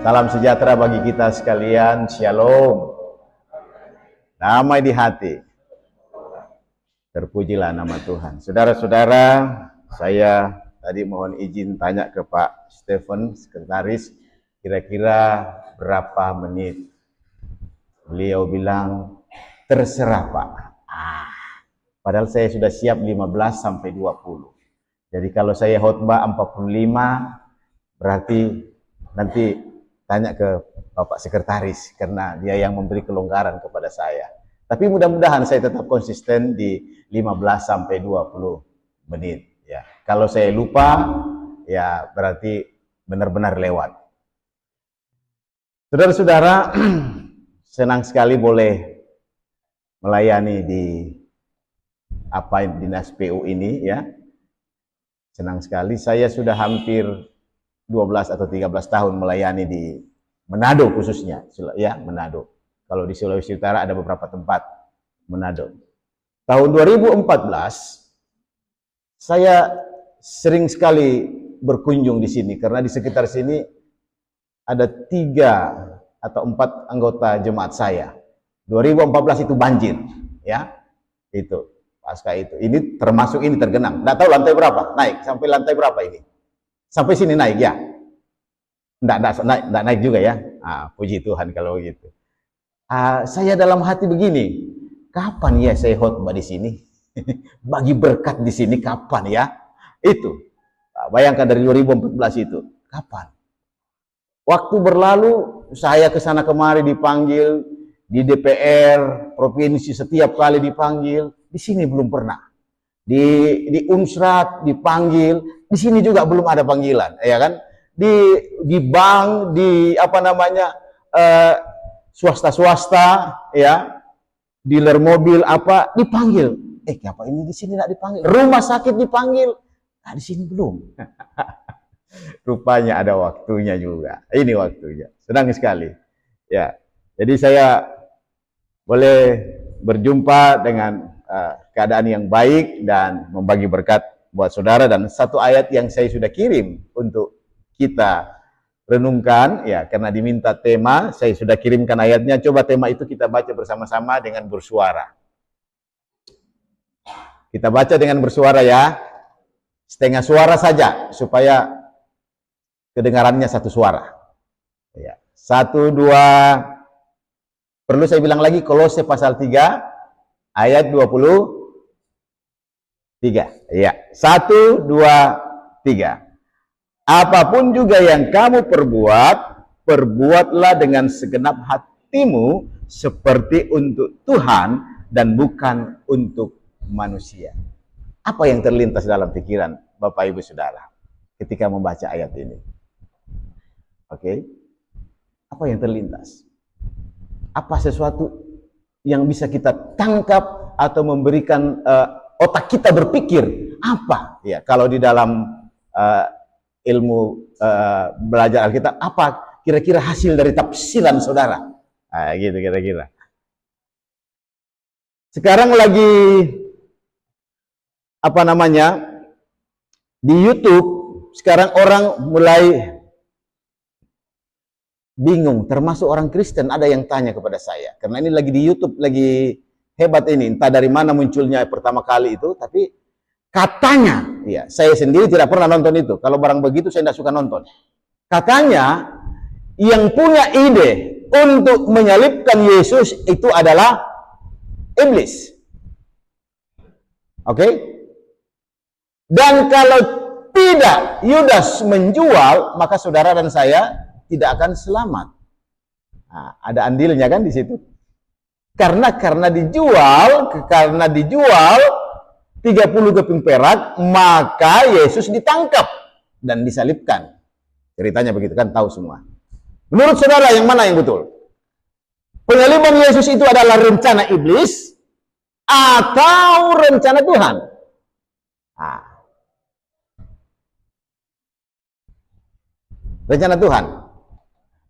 Salam sejahtera bagi kita sekalian, shalom. Damai di hati. Terpujilah nama Tuhan. Saudara-saudara, saya tadi mohon izin tanya ke Pak Stephen, sekretaris, kira-kira berapa menit? Beliau bilang, terserah Pak. Padahal saya sudah siap 15 sampai 20. Jadi kalau saya khotbah 45, berarti nanti tanya ke Bapak Sekretaris, karena dia yang memberi kelonggaran kepada saya. Tapi mudah-mudahan saya tetap konsisten di 15 sampai 20 menit. Ya. Kalau saya lupa, ya berarti benar-benar lewat. Saudara-saudara, senang sekali boleh melayani di Dinas PU ini, ya. Senang sekali, saya sudah hampir 12 atau 13 tahun melayani di Manado khususnya, ya, Manado. Kalau di Sulawesi Utara ada beberapa tempat Manado. Tahun 2014 saya sering sekali berkunjung di sini karena di sekitar sini ada 3 atau 4 anggota jemaat saya. 2014 itu banjir, ya. Itu pasca itu. Ini termasuk ini tergenang. Nggak tahu lantai berapa, naik sampai lantai berapa ini? Sampai sini naik, ya. Nggak naik juga, ya. Puji Tuhan kalau begitu. Saya dalam hati begini, kapan ya saya khotbah di sini? Bagi berkat di sini kapan ya? Itu. Bayangkan dari 2014 itu, kapan? Waktu berlalu, saya ke sana kemari dipanggil, di DPR provinsi setiap kali dipanggil, di sini belum pernah. Di Unsrat dipanggil, di sini juga belum ada panggilan, ya kan? Di bank, di swasta-swasta, ya, dealer mobil apa dipanggil. Apa ini di sini nggak dipanggil? Rumah sakit dipanggil, di sini belum. Rupanya ada waktunya juga. Ini waktunya. Senang sekali. Ya, jadi saya boleh berjumpa dengan keadaan yang baik dan membagi berkat buat saudara, dan satu ayat yang saya sudah kirim untuk kita renungkan, ya, karena diminta tema, saya sudah kirimkan ayatnya. Coba tema itu kita baca bersama-sama dengan bersuara. Kita baca dengan bersuara, ya. Setengah suara saja supaya kedengarannya satu suara. Ya. 1, 2. Perlu saya bilang lagi, Kolose pasal 3 ayat 23. Ya. 1, 2, 3. Apapun juga yang kamu perbuat, perbuatlah dengan segenap hatimu seperti untuk Tuhan dan bukan untuk manusia. Apa yang terlintas dalam pikiran Bapak Ibu Saudara ketika membaca ayat ini? Oke. Apa yang terlintas? Apa sesuatu yang bisa kita tangkap atau memberikan otak kita berpikir? Apa? Ya, kalau di dalam ilmu belajar Alkitab, apa kira-kira hasil dari tafsiran saudara? Gitu kira-kira. Sekarang lagi di YouTube, sekarang orang mulai bingung, termasuk orang Kristen. Ada yang tanya kepada saya, karena ini lagi di YouTube, lagi hebat ini, entah dari mana munculnya pertama kali itu, tapi katanya, ya, saya sendiri tidak pernah nonton itu. Kalau barang begitu saya tidak suka nonton. Katanya yang punya ide untuk menyalibkan Yesus itu adalah iblis. Oke? Dan kalau tidak Yudas menjual, maka saudara dan saya tidak akan selamat. Ada andilnya kan di situ. Karena dijual 30 keping perak, maka Yesus ditangkap dan disalibkan. Ceritanya begitu kan, tahu semua. Menurut saudara yang mana yang betul? Penyaliban Yesus itu adalah rencana iblis atau rencana Tuhan? Rencana Tuhan.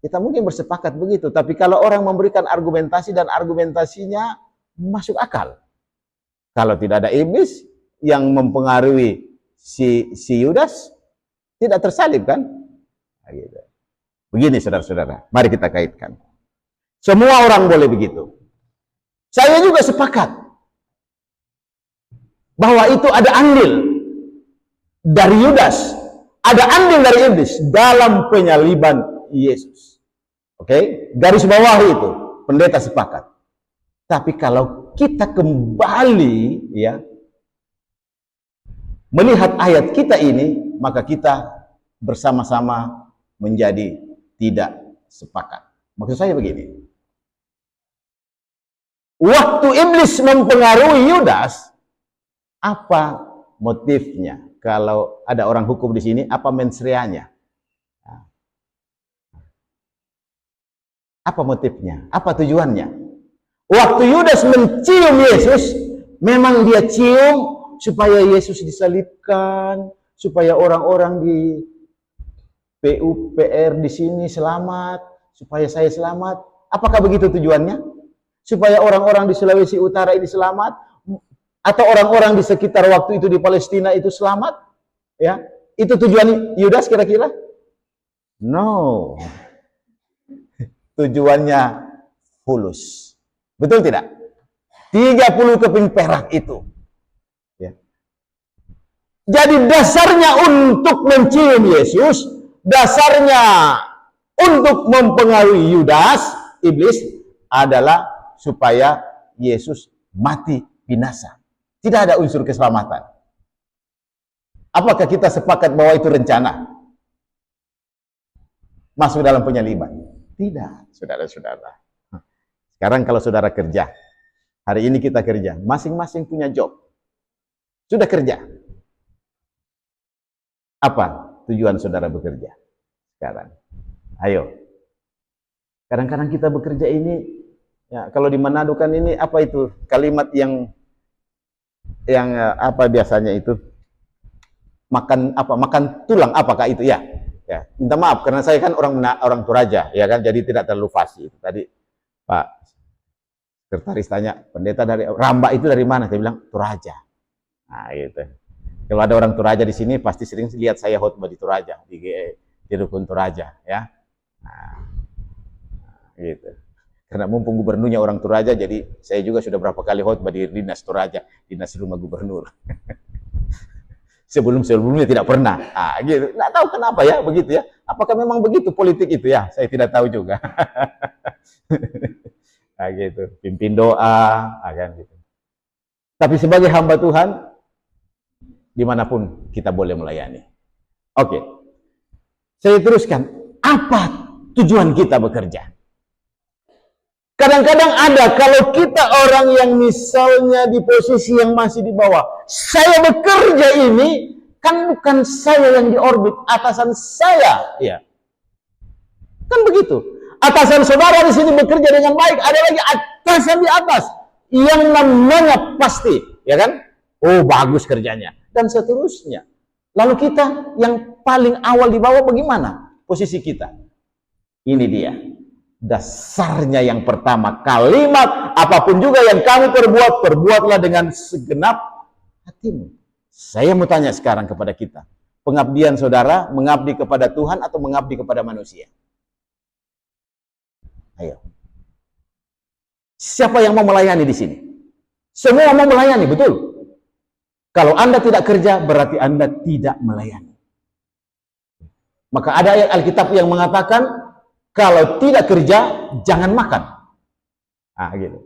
Kita mungkin bersepakat begitu, tapi kalau orang memberikan argumentasi dan argumentasinya masuk akal. Kalau tidak ada iblis yang mempengaruhi si Yudas, tidak tersalib kan? Gitu. Begini saudara-saudara, mari kita kaitkan. Semua orang boleh begitu. Saya juga sepakat bahwa itu ada andil dari Yudas, ada andil dari iblis dalam penyaliban Yesus. Oke, garis bawah itu pendeta sepakat. Tapi kalau kita kembali ya melihat ayat kita ini, maka kita bersama-sama menjadi tidak sepakat. Maksud saya begini. Waktu iblis mempengaruhi Yudas, apa motifnya? Kalau ada orang hukum di sini, apa mensreanya? Apa motifnya? Apa tujuannya? Waktu Yudas mencium Yesus, memang dia cium supaya Yesus disalibkan, supaya orang-orang di PUPR di sini selamat, supaya saya selamat. Apakah begitu tujuannya? Supaya orang-orang di Sulawesi Utara ini selamat, atau orang-orang di sekitar waktu itu di Palestina itu selamat? Ya, itu tujuan Yudas kira-kira? No. Tujuannya fulus. Betul tidak? 30 keping perak itu. Ya. Jadi dasarnya untuk mencium Yesus, dasarnya untuk mempengaruhi Yudas, iblis, adalah supaya Yesus mati binasa. Tidak ada unsur keselamatan. Apakah kita sepakat bahwa itu rencana? Masuk dalam penyaliban? Tidak, saudara-saudara. Sekarang kalau saudara kerja, hari ini kita kerja, masing-masing punya job. Sudah kerja. Apa tujuan saudara bekerja sekarang? Ayo. Kadang-kadang kita bekerja ini, ya, kalau di Manado kan ini apa itu kalimat yang apa biasanya itu makan tulang, apakah itu ya? Ya, minta maaf karena saya kan orang Toraja, ya kan, jadi tidak terlalu fasih. Tadi Pak sekretaris tanya, pendeta dari Ramba itu dari mana? Saya bilang Toraja. Nah, gitu. Kalau ada orang Toraja di sini pasti sering lihat saya khotbah di Toraja, di Rukun Toraja, ya. Nah, gitu. Karena mumpung gubernurnya orang Toraja, jadi saya juga sudah berapa kali khotbah di Dinas Toraja, Dinas Rumah Gubernur. Sebelumnya tidak pernah. Gitu. Nggak tahu kenapa ya begitu ya. Apakah memang begitu politik itu ya? Saya tidak tahu juga. Gitu. Pimpin doa, kan gitu. Tapi sebagai hamba Tuhan, dimanapun kita boleh melayani. Oke. Saya teruskan. Apa tujuan kita bekerja? Kadang-kadang ada, kalau kita orang yang misalnya di posisi yang masih di bawah, saya bekerja ini, kan bukan saya yang di orbit, atasan saya. Ya. Kan begitu. Atasan saudara di sini bekerja dengan baik, ada lagi atasan di atas, yang namanya pasti, ya kan? Oh, bagus kerjanya. Dan seterusnya. Lalu kita yang paling awal di bawah bagaimana posisi kita? Ini dia. Dasarnya yang pertama, kalimat apapun juga yang kamu perbuat, perbuatlah dengan segenap hatimu. Saya mau tanya sekarang kepada kita, pengabdian saudara mengabdi kepada Tuhan atau mengabdi kepada manusia? Ayo. Siapa yang mau melayani di sini? Semua mau melayani, betul? Kalau Anda tidak kerja, berarti Anda tidak melayani. Maka ada ayat Alkitab yang mengatakan, kalau tidak kerja, jangan makan. Gitu.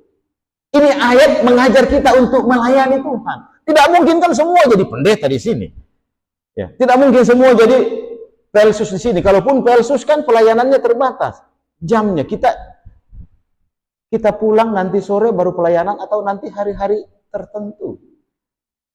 Ini ayat mengajar kita untuk melayani Tuhan. Tidak mungkin kan semua jadi pendeta di sini. Ya, tidak mungkin semua jadi pelsus di sini. Kalaupun pelsus kan pelayanannya terbatas. Jamnya kita pulang nanti sore baru pelayanan atau nanti hari-hari tertentu.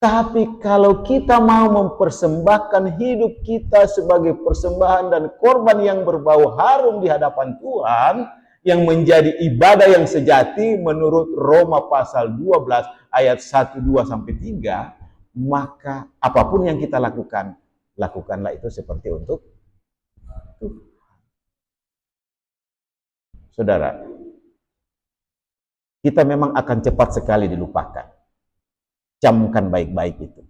Tapi kalau kita mau mempersembahkan hidup kita sebagai persembahan dan korban yang berbau harum di hadapan Tuhan, yang menjadi ibadah yang sejati menurut Roma pasal 12 ayat 1, 2, sampai 3, maka apapun yang kita lakukan, lakukanlah itu seperti untuk Tuhan. Saudara, kita memang akan cepat sekali dilupakan. Camkan baik-baik itu.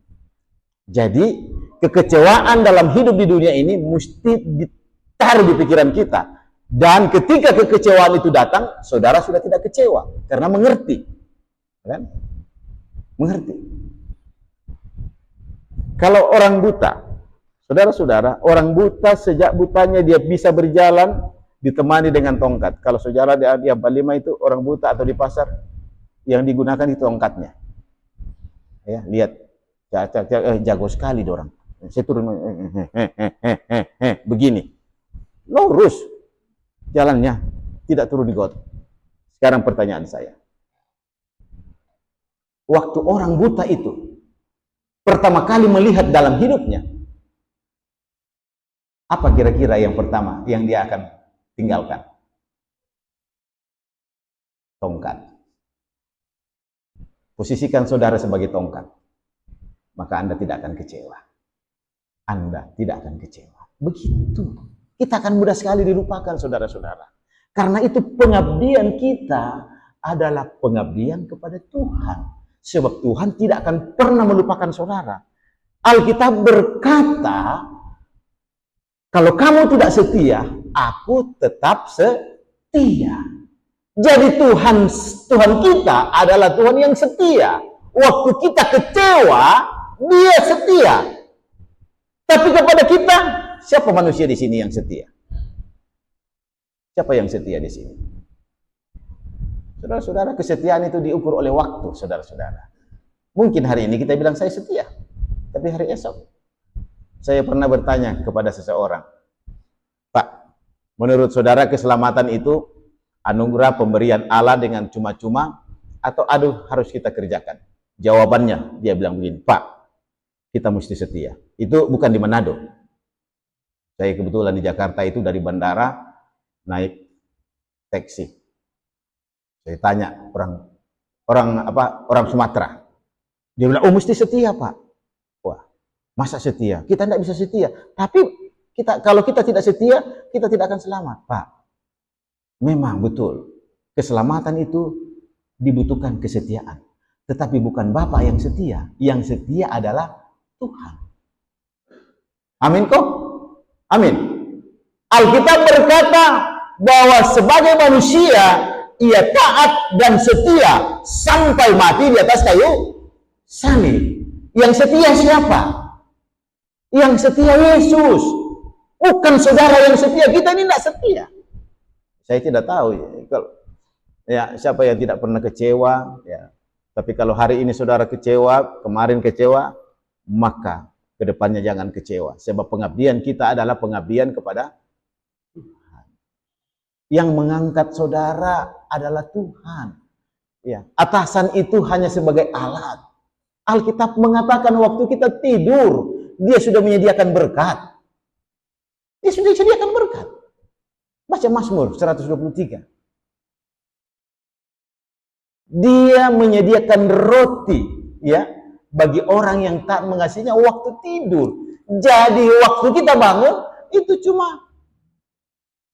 Jadi, kekecewaan dalam hidup di dunia ini mesti ditaruh di pikiran kita. Dan ketika kekecewaan itu datang, saudara sudah tidak kecewa karena mengerti, kan? Mengerti. Kalau orang buta, saudara-saudara, orang buta sejak butanya dia bisa berjalan ditemani dengan tongkat. Kalau saudara di Ampalima itu orang buta atau di pasar yang digunakan itu tongkatnya. Ya, lihat, jago sekali dorang. Saya turun begini, lurus jalannya, tidak turun di got. Sekarang pertanyaan saya, waktu orang buta itu pertama kali melihat dalam hidupnya, apa kira-kira yang pertama yang dia akan tinggalkan? Tongkat. Posisikan saudara sebagai tongkat, maka Anda tidak akan kecewa. Anda tidak akan kecewa. Begitu. Kita akan mudah sekali dilupakan, saudara-saudara. Karena itu pengabdian kita adalah pengabdian kepada Tuhan. Sebab Tuhan tidak akan pernah melupakan saudara. Alkitab berkata, kalau kamu tidak setia, aku tetap setia. Jadi Tuhan kita adalah Tuhan yang setia. Waktu kita kecewa, dia setia. Tapi kepada kita, siapa manusia di sini yang setia? Siapa yang setia di sini? Saudara-saudara, kesetiaan itu diukur oleh waktu, saudara-saudara. Mungkin hari ini kita bilang saya setia, tapi hari esok saya pernah bertanya kepada seseorang, Pak, menurut saudara keselamatan itu anugerah pemberian Allah dengan cuma-cuma atau harus kita kerjakan? Jawabannya, dia bilang begini, Pak, kita mesti setia. Itu bukan di Manado. Saya kebetulan di Jakarta itu dari bandara naik taksi. Saya tanya orang Sumatera. Dia bilang, oh mesti setia Pak. Wah, masa setia? Kita tidak bisa setia. Tapi kalau kita tidak setia, kita tidak akan selamat, Pak. Memang betul. Keselamatan itu dibutuhkan kesetiaan. Tetapi bukan Bapak yang setia. Yang setia adalah Tuhan. Amin kok? Amin. Alkitab berkata bahwa sebagai manusia ia taat dan setia sampai mati di atas kayu salib. Yang setia siapa? Yang setia Yesus. Bukan saudara yang setia. Kita ini tidak setia. Saya tidak tahu ya, siapa yang tidak pernah kecewa ya. Tapi kalau hari ini saudara kecewa, kemarin kecewa, maka kedepannya jangan kecewa. Sebab pengabdian kita adalah pengabdian kepada Tuhan. Yang mengangkat saudara adalah Tuhan. Ya, atasan itu hanya sebagai alat. Alkitab mengatakan waktu kita tidur, dia sudah menyediakan berkat. Dia sudah menyediakan berkat. Baca Mazmur 123. Dia menyediakan roti, ya, bagi orang yang tak mengasihinya waktu tidur. Jadi waktu kita bangun itu cuma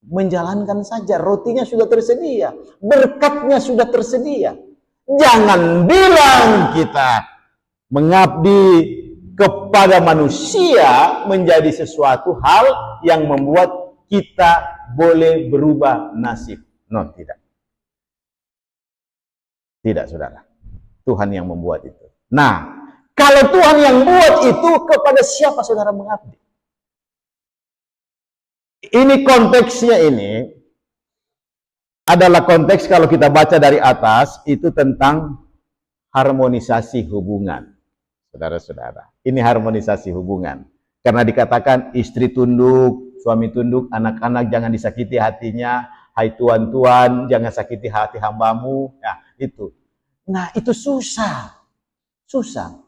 menjalankan saja, rotinya sudah tersedia, berkatnya sudah tersedia. Jangan bilang kita mengabdi kepada manusia menjadi sesuatu hal yang membuat kita boleh berubah nasib. No, tidak. Tidak, saudara. Tuhan yang membuat itu. Nah, kalau Tuhan yang buat itu, kepada siapa saudara mengabdi? Ini konteksnya ini adalah konteks kalau kita baca dari atas, itu tentang harmonisasi hubungan. Saudara-saudara, ini harmonisasi hubungan. Karena dikatakan istri tunduk, suami tunduk, anak-anak jangan disakiti hatinya, hai tuan-tuan, jangan sakiti hati hambamu. Ya, itu. Nah, itu susah. Susah.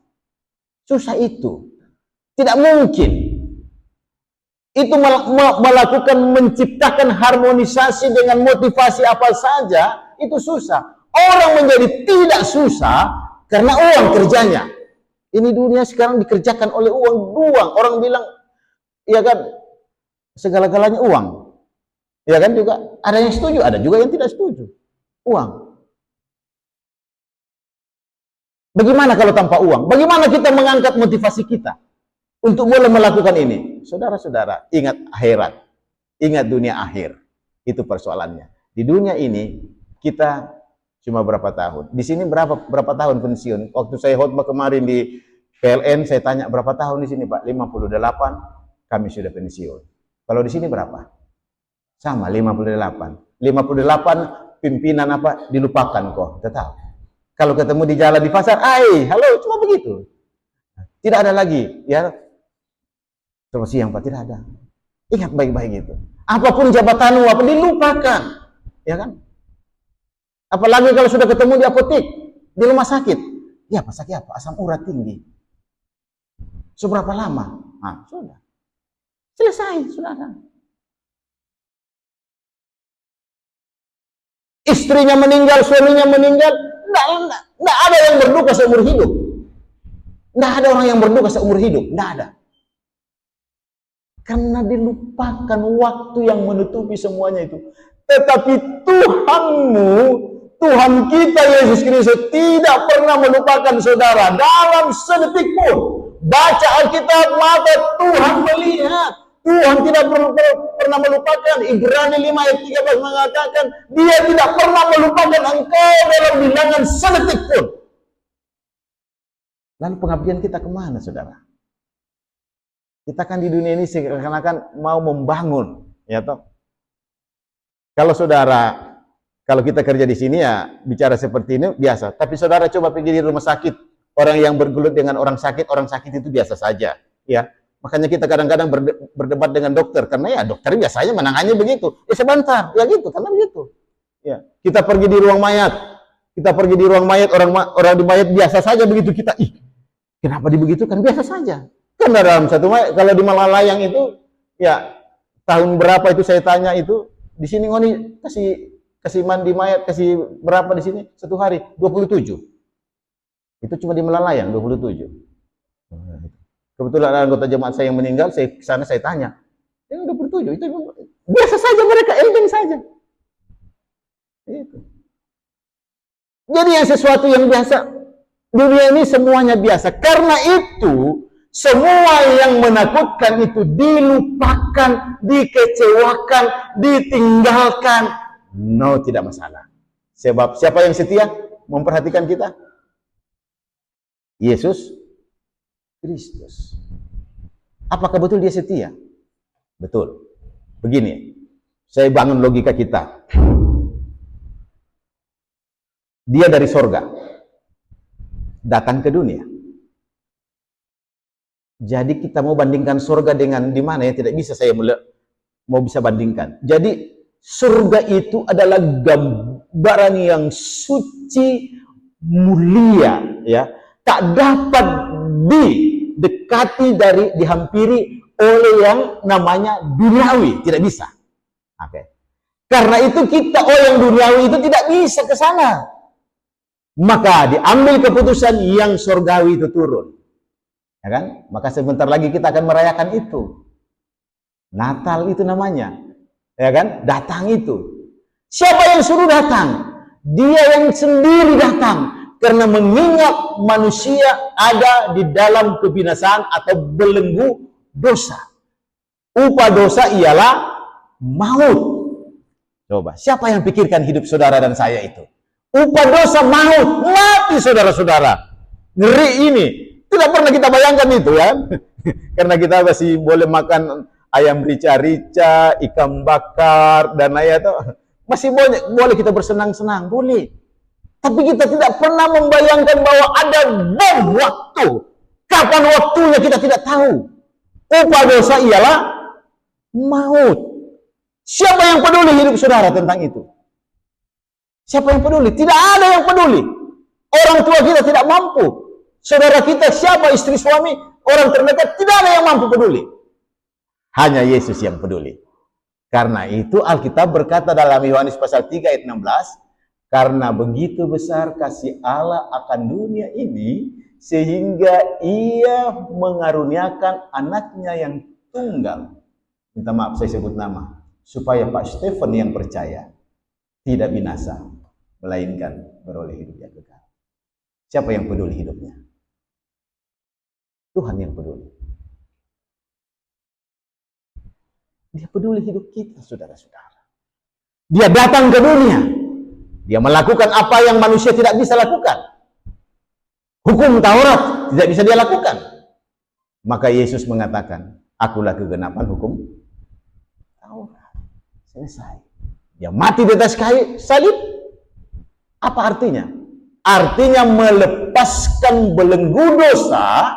Susah itu. Tidak mungkin. Itu melakukan, menciptakan harmonisasi dengan motivasi apa saja, itu susah. Orang menjadi tidak susah karena uang kerjanya. Ini dunia sekarang dikerjakan oleh uang. Orang bilang, ya kan, segala-galanya uang. Ya kan juga, ada yang setuju, ada juga yang tidak setuju. Uang. Bagaimana kalau tanpa uang? Bagaimana kita mengangkat motivasi kita untuk boleh melakukan ini? Saudara-saudara, ingat akhirat. Ingat dunia akhir. Itu persoalannya. Di dunia ini kita cuma berapa tahun. Di sini berapa tahun pensiun? Waktu saya khotbah kemarin di PLN, saya tanya berapa tahun di sini, Pak? 58, kami sudah pensiun. Kalau di sini berapa? Sama, 58. 58 pimpinan apa? Dilupakan kok, tetap. Kalau ketemu di jalan di pasar, halo, cuma begitu. Tidak ada lagi, ya. Selamat siang, Pak, tidak ada. Ingat baik-baik itu. Apapun jabatanmu, apa dilupakan, ya kan? Apalagi kalau sudah ketemu di apotek, di rumah sakit. Ya, Pak, sakit apa? Asam urat tinggi. Seberapa lama? Nah, sudah. Selesai, saudara. Istrinya meninggal, suaminya meninggal, tidak ada yang berduka seumur hidup. Tidak ada orang yang berduka seumur hidup, tidak ada. Karena dilupakan waktu yang menutupi semuanya itu. Tetapi Tuhanmu, Tuhan kita Yesus Kristus tidak pernah melupakan saudara dalam sedetik pun. Baca Alkitab, maka Tuhan melihat. Tuhan tidak pernah melupakan. Ibrani 5 ayat 13 mengatakan, Dia tidak pernah melupakan engkau dalam bilangan sedetik pun. Lalu pengabdian kita kemana, saudara? Kita kan di dunia ini seakan-akan mau membangun, ya toh. Kalau saudara, kalau kita kerja di sini ya bicara seperti ini biasa. Tapi saudara coba pergi di rumah sakit, orang yang bergelut dengan orang sakit itu biasa saja, ya. Makanya kita kadang-kadang berdebat dengan dokter karena ya dokter biasanya menangani begitu. Ya sebentar, ya gitu, karena begitu. Ya, kita pergi di ruang mayat, orang di mayat biasa saja begitu kita. Kenapa dibegitukan? Biasa saja. Karena dalam satu mayat, kalau di Malalayang itu, ya tahun berapa itu saya tanya itu, di sini ngoni kasih mandi mayat, kasih berapa di sini? Satu hari? 27. Itu cuma di Malalayang, 27. Kebetulan ada anggota jemaat saya yang meninggal, saya ke sana saya tanya, yang 27, itu biasa saja mereka, enteng saja. Itu. Jadi yang sesuatu yang biasa, dunia ini semuanya biasa. Karena itu, semua yang menakutkan itu dilupakan, dikecewakan, ditinggalkan. No, tidak masalah. Sebab siapa yang setia memperhatikan kita? Yesus Kristus. Apakah betul dia setia? Betul. Begini, saya bangun logika kita. Dia dari sorga, datang ke dunia. Jadi kita mau bandingkan surga dengan di mana ya, tidak bisa saya mau bisa bandingkan. Jadi surga itu adalah gambaran yang suci, mulia, ya. Tak dapat dihampiri oleh yang namanya duniawi, tidak bisa. Oke. Karena itu kita yang duniawi itu tidak bisa ke sana. Maka diambil keputusan yang surgawi itu turun. Ya kan? Maka sebentar lagi kita akan merayakan itu. Natal itu namanya. Ya kan? Datang itu. Siapa yang suruh datang? Dia yang sendiri datang. Karena mengingat manusia ada di dalam kebinasaan atau belenggu dosa. Upah dosa ialah maut. Coba, siapa yang pikirkan hidup saudara dan saya itu? Upah dosa maut, mati saudara-saudara. Ngeri ini. Tidak pernah kita bayangkan itu ya. Karena kita masih boleh makan ayam rica-rica, ikan bakar, dan lain-lain itu. Masih boleh kita bersenang-senang, boleh. Tapi kita tidak pernah membayangkan bahwa ada bom waktu. Kapan waktunya kita tidak tahu. Upah dosa ialah maut. Siapa yang peduli hidup saudara tentang itu? Siapa yang peduli? Tidak ada yang peduli. Orang tua kita tidak mampu. Saudara kita siapa, istri suami, orang terdekat, tidak ada yang mampu peduli. Hanya Yesus yang peduli. Karena itu Alkitab berkata dalam Yohanes pasal 3 ayat 16, karena begitu besar kasih Allah akan dunia ini, sehingga Ia mengaruniakan anaknya yang tunggal. Minta maaf saya sebut nama. Supaya Pak Stephen yang percaya tidak binasa, melainkan beroleh hidup yang kekal. Siapa yang peduli hidupnya? Tuhan yang peduli. Dia peduli hidup kita, saudara-saudara. Dia datang ke dunia. Dia melakukan apa yang manusia tidak bisa lakukan. Hukum Taurat tidak bisa dia lakukan. Maka Yesus mengatakan, akulah kegenapan hukum Taurat. Selesai. Dia mati di atas kayu salib. Apa artinya? Artinya melepaskan belenggu dosa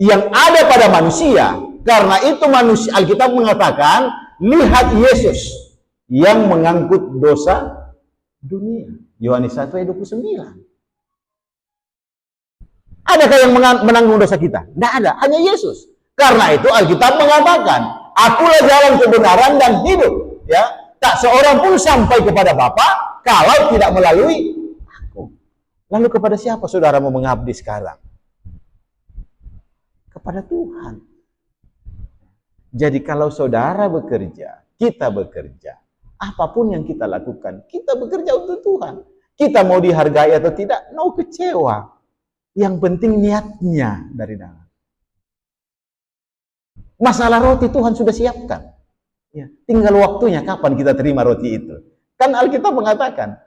yang ada pada manusia. Karena itu manusia, Alkitab mengatakan, lihat Yesus yang mengangkut dosa dunia. Yohanes 1 ayat 29. Adakah yang menanggung dosa kita? Tidak ada, hanya Yesus. Karena itu Alkitab mengatakan, akulah jalan kebenaran dan hidup. Ya, tak seorang pun sampai kepada Bapa kalau tidak melalui aku. Lalu kepada siapa saudara mau mengabdi sekarang? Kepada Tuhan. Jadi kalau saudara bekerja, kita bekerja, apapun yang kita lakukan, kita bekerja untuk Tuhan. Kita mau dihargai atau tidak, no kecewa. Yang penting niatnya dari dalam. Masalah roti Tuhan sudah siapkan. Ya, tinggal waktunya kapan kita terima roti itu. Kan Alkitab mengatakan,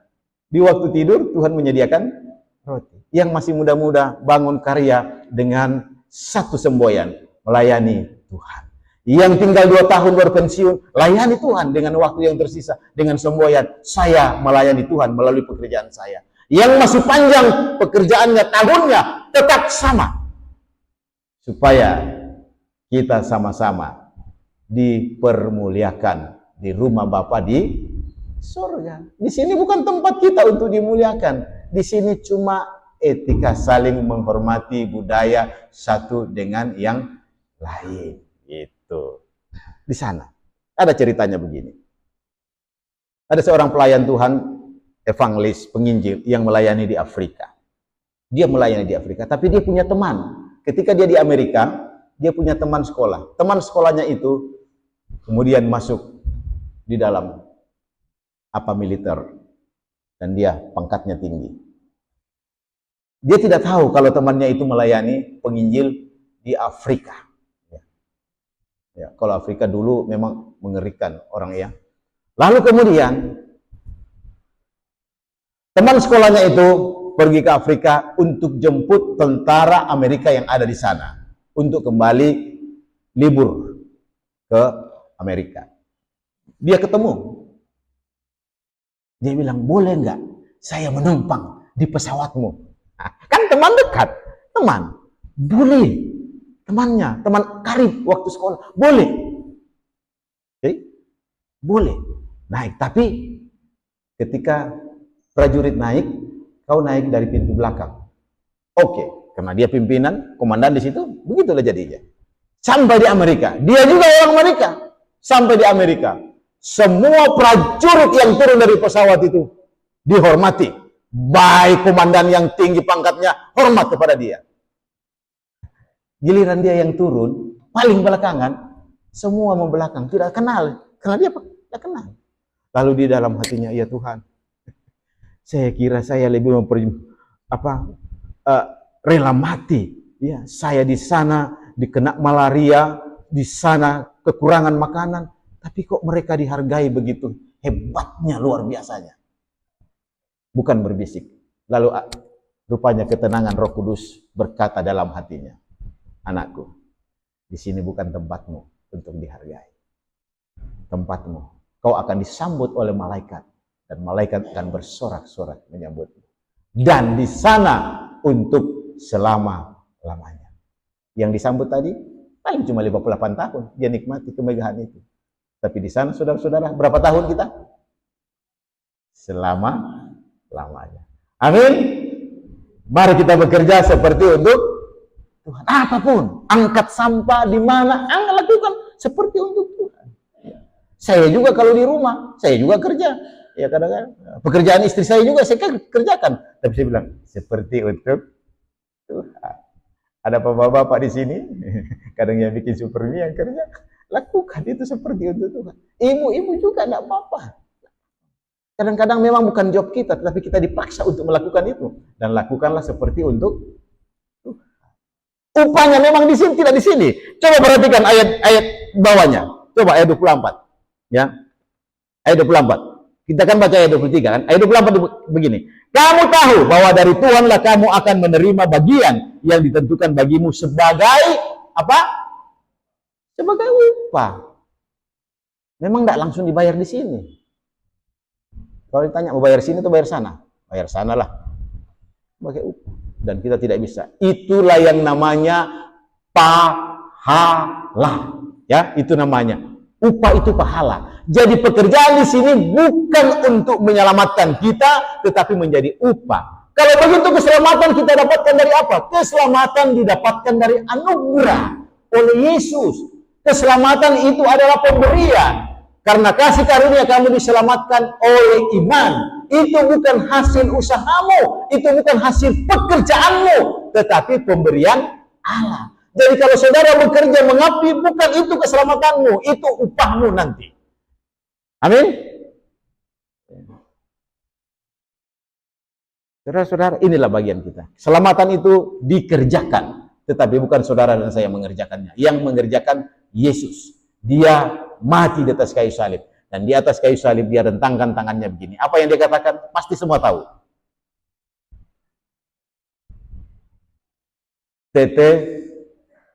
di waktu tidur Tuhan menyediakan roti. Yang masih muda-muda bangun karya dengan satu semboyan, melayani Tuhan. Yang tinggal 2 tahun baru pensiun, layani Tuhan dengan waktu yang tersisa, dengan semboyan, saya melayani Tuhan melalui pekerjaan saya. Yang masih panjang pekerjaannya, tahunnya tetap sama. Supaya kita sama-sama dipermuliakan di rumah Bapa di surga. Di sini bukan tempat kita untuk dimuliakan. Di sini cuma etika saling menghormati budaya satu dengan yang lain. Itu. Di sana. Ada ceritanya begini. Ada seorang pelayan Tuhan, evangelis, penginjil yang melayani di Afrika. Dia melayani di Afrika, tapi dia punya teman. Ketika dia di Amerika, dia punya teman sekolah. Teman sekolahnya itu kemudian masuk di dalam militer, dan dia pangkatnya tinggi. Dia tidak tahu kalau temannya itu melayani penginjil di Afrika. Ya, kalau Afrika dulu memang mengerikan orang ya. Lalu kemudian teman sekolahnya itu pergi ke Afrika untuk jemput tentara Amerika yang ada di sana untuk kembali libur ke Amerika. Dia ketemu. Dia bilang, boleh nggak saya menumpang di pesawatmu? Nah, kan teman dekat, teman. Boleh. Temannya, teman karib waktu sekolah. Boleh. Oke? Boleh. Naik. Tapi ketika prajurit naik, kau naik dari pintu belakang. Oke. Karena dia pimpinan, komandan di situ, begitulah jadinya. Sampai di Amerika. Dia juga orang Amerika. Sampai di Amerika. Semua prajurit yang turun dari pesawat itu dihormati. Baik komandan yang tinggi pangkatnya, hormat kepada dia. Giliran dia yang turun, paling belakangan, semua membelakang, tidak kenal. Karena dia tidak kenal. Lalu di dalam hatinya, ya Tuhan, saya kira saya lebih rela mati. Ya, saya di sana dikena malaria, di sana kekurangan makanan, tapi kok mereka dihargai begitu hebatnya, luar biasanya. Bukan berbisik. Lalu rupanya ketenangan Roh Kudus berkata dalam hatinya, anakku, di sini bukan tempatmu untuk dihargai. Tempatmu, kau akan disambut oleh malaikat, dan malaikat akan bersorak-sorak menyambutmu. Dan di sana untuk selama-lamanya. Yang disambut tadi, paling cuma 58 tahun, dia nikmati kemegahan itu. Tapi di sana, saudara-saudara, berapa tahun kita? Selama-lamanya. Amin. Mari kita bekerja seperti untuk Tuhan. Apapun, angkat sampah di mana, lakukan seperti untuk Tuhan. Saya juga kalau di rumah, saya juga kerja. Ya kadang-kadang pekerjaan istri saya juga saya kerjakan. Tapi saya bilang seperti untuk Tuhan. Ada bapak-bapak di sini, kadang yang bikin super mie yang kerja, lakukan itu seperti untuk Tuhan. Ibu-ibu juga tidak apa-apa. Kadang-kadang memang bukan job kita, tetapi kita dipaksa untuk melakukan itu, dan lakukanlah seperti untuk upahnya memang di sini, tidak di sini. Coba perhatikan ayat bawahnya. Coba ayat 24. Ya. Ayat 24. Kita kan baca ayat 23 kan. Ayat 24 begini. Kamu tahu bahwa dari Tuhanlah kamu akan menerima bagian yang ditentukan bagimu sebagai apa? Sebagai upah. Memang tidak langsung dibayar di sini. Kalau ditanya mau bayar sini atau bayar sana? Bayar sana lah. Sebagai upah. Dan kita tidak bisa. Itulah yang namanya pahala. Ya, itu namanya. Upah itu pahala. Jadi pekerjaan di sini bukan untuk menyelamatkan kita, tetapi menjadi upah. Kalau begitu keselamatan kita dapatkan dari apa? Keselamatan didapatkan dari anugerah oleh Yesus. Keselamatan itu adalah pemberian. Karena kasih karunia kamu diselamatkan oleh iman. Itu bukan hasil usahamu, itu bukan hasil pekerjaanmu, tetapi pemberian Allah. Jadi kalau saudara bekerja mengabdi, bukan itu keselamatanmu, itu upahmu nanti. Amin. Saudara-saudara, inilah bagian kita. Keselamatan itu dikerjakan, tetapi bukan saudara dan saya mengerjakannya. Yang mengerjakan Yesus. Dia mati di atas kayu salib. Dan di atas kayu salib dia rentangkan tangannya begini. Apa yang dia katakan? Pasti semua tahu.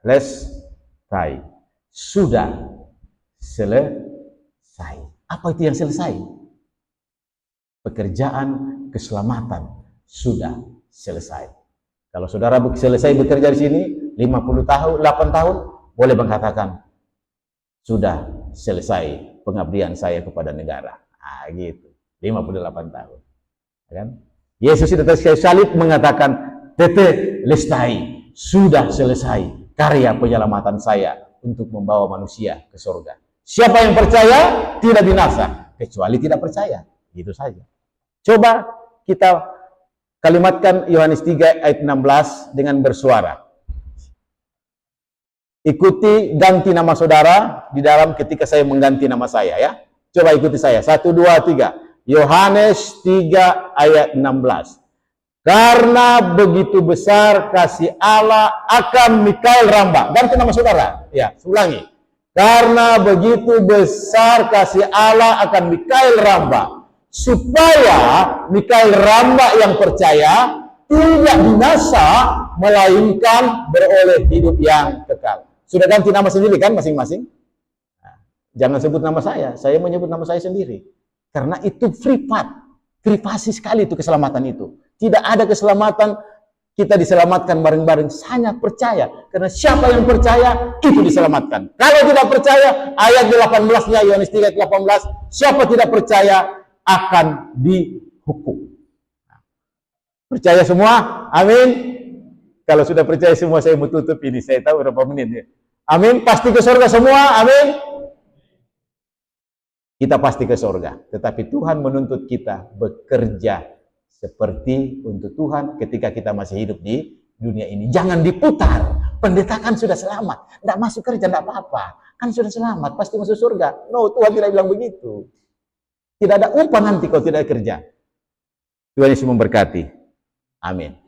Tetelestai. Sudah selesai. Apa itu yang selesai? Pekerjaan keselamatan sudah selesai. Kalau saudara selesai bekerja di sini 50 tahun, 8 tahun, boleh mengatakan sudah selesai pengabdian saya kepada negara. Ah, gitu. 58 tahun. Kan? Yesus di atas kayu salib mengatakan, tetelestai, sudah selesai karya penyelamatan saya untuk membawa manusia ke surga. Siapa yang percaya tidak binasa, kecuali tidak percaya. Gitu saja. Coba kita kalimatkan Yohanes 3 ayat 16 dengan bersuara. Ikuti ganti nama saudara di dalam ketika saya mengganti nama saya ya. Coba ikuti saya. 1, 2, 3. Yohanes 3 ayat 16. Karena begitu besar kasih Allah akan Mikael Ramba. Ganti nama saudara. Ya, ulangi. Karena begitu besar kasih Allah akan Mikael Ramba. Supaya Mikael Ramba yang percaya tidak binasa, melainkan beroleh hidup yang kekal. Sudah ganti nama sendiri kan masing-masing? Nah, jangan sebut nama saya menyebut nama saya sendiri. Karena itu privasi sekali itu keselamatan itu. Tidak ada keselamatan kita diselamatkan bareng-bareng, hanya percaya. Karena siapa yang percaya itu diselamatkan. Kalau tidak percaya, ayat 18-nya Yohanes 3 ayat 18, siapa tidak percaya akan dihukum. Percaya semua? Amin. Kalau sudah percaya semua, saya mau tutup ini. Saya tahu berapa menit ya. Amin. Pasti ke surga semua. Amin. Kita pasti ke surga. Tetapi Tuhan menuntut kita bekerja seperti untuk Tuhan ketika kita masih hidup di dunia ini. Jangan diputar. Pendeta kan sudah selamat. Tidak masuk kerja, tidak apa-apa. Kan sudah selamat, pasti masuk surga. No, Tuhan tidak bilang begitu. Tidak ada upah nanti kalau tidak kerja. Tuhan Yesus memberkati. Amin.